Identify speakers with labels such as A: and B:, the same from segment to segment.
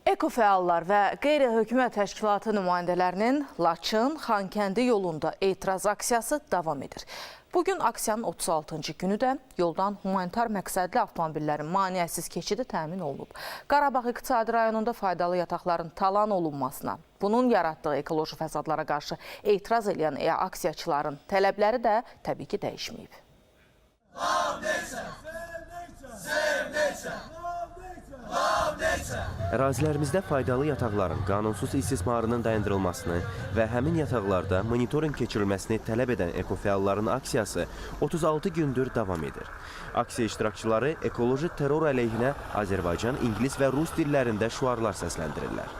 A: Ekofəallar və qeyri-hökumət təşkilatı nümayəndələrinin Laçın, Xankəndi yolunda etiraz aksiyası davam edir. Bugün aksiyanın 36-cı günü də yoldan humanitar məqsədli avtomobillərin maneəsiz keçidi təmin olunub. Qarabağ İqtisadi rayonunda faydalı yataqların talan olunmasına, bunun yaratdığı ekoloji fəsadlara qarşı etiraz edən aksiyaçıların tələbləri də təbii ki dəyişməyib.
B: Ərazilərimizdə faydalı yataqların qanunsuz istismarının dayandırılmasını və həmin yataqlarda monitorinq keçirilməsini tələb edən ekofəalların aksiyası 36 gündür davam edir. Aksiya iştirakçıları ekoloji terror əleyhinə Azərbaycan, İngilis və Rus dillərində şüarlar səsləndirirlər.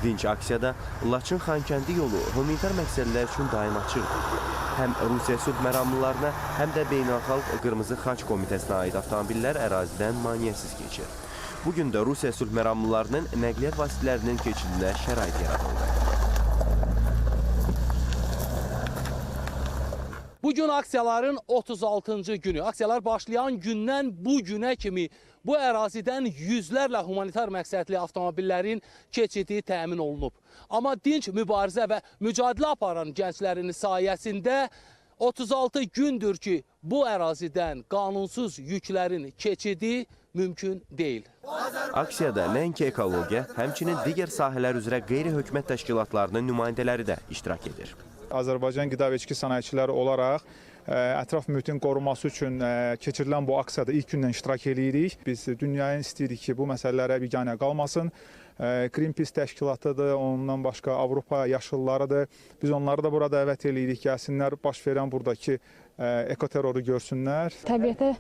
B: Dinç aksiyada Laçın Xankəndi yolu humanitar məqsədlər üçün daim açıqdır. Həm Rusiya sülh məramlılarına, həm də Beynəlxalq Qırmızı Xaç Komitəsinə aid avtomobillər ərazidən maneəsiz keçir. Bugün də Rusiya sülh məramlılarının nəqliyyat vasitələrinin keçidinə şərait yaradıldı.
C: Bugün aksiyaların 36-cı günü. Aksiyalar başlayan gündən bu günə kimi bu ərazidən yüzlərlə humanitar məqsədli avtomobillərin keçidi təmin olunub. Amma dinç mübarizə və mücadilə aparan gənclərin sayəsində 36 gündür ki, bu ərazidən qanunsuz yüklərin keçidi mümkün deyil.
B: Aksiyada nəinki ekologiya, həmçinin digər sahələr üzrə qeyri-hökumət təşkilatlarının nümayəndələri də iştirak edir.
D: Azərbaycan qida və içki sənayeçiləri olaraq ətraf mühitin qorunması üçün keçirilən bu aksiyada ilk gündən iştirak edirik. Biz dünyaya istəyirik ki, bu məsələlərə biganə qalmasın. Greenpeace təşkilatıdır, ondan başqa Avropa yaşıllarıdır. Biz onları da burada dəvət edirik, gəlsinlər, baş verən buradakı ekoterroru görsünlər.
E: Təbiətə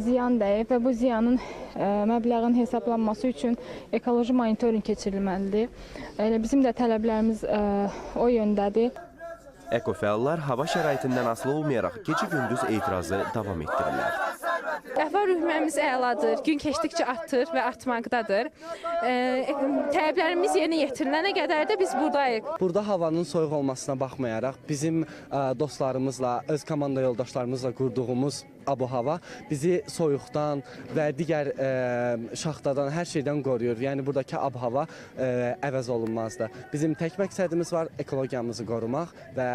E: ziyan dəyib və bu ziyanın məbləğin hesablanması üçün ekoloji monitorinq keçirilməlidir. Bizim də tələblərimiz o yöndədir.
B: Ekofəallar hava şəraitindən asılı olmayaraq gecə-gündüz etirazı davam etdirirlər.
F: Əhval rühməmiz əladır, gün keçdikcə artır və artmaqdadır. Tələblərimiz yerinə yetirilənə qədər də biz buradayıq.
G: Burada havanın soyuq olmasına baxmayaraq bizim dostlarımızla, öz komanda yoldaşlarımızla qurduğumuz abu-hava bizi soyuqdan və digər şaxtadan, hər şeydən qoruyur. Yəni buradakı abu-hava əvəz olunmazdır. Bizim tək məqsədimiz var, ekologiyamızı qorumaq və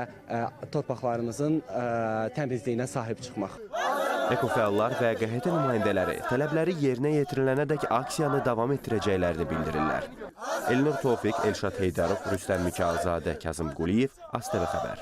G: torpaqlarımızın təmizliyinə sahib çıxmaq.
B: Ekofəallar və QHT nümayəndələri tələbləri yerinə yetirilənədək aksiyanı davam etdirəcəklərini bildirirlər. Elnur Tofiq, Elşad Heydərov, Rüstəm Mikayılzadə, Kazım Quliyev, ASTV Xəbər.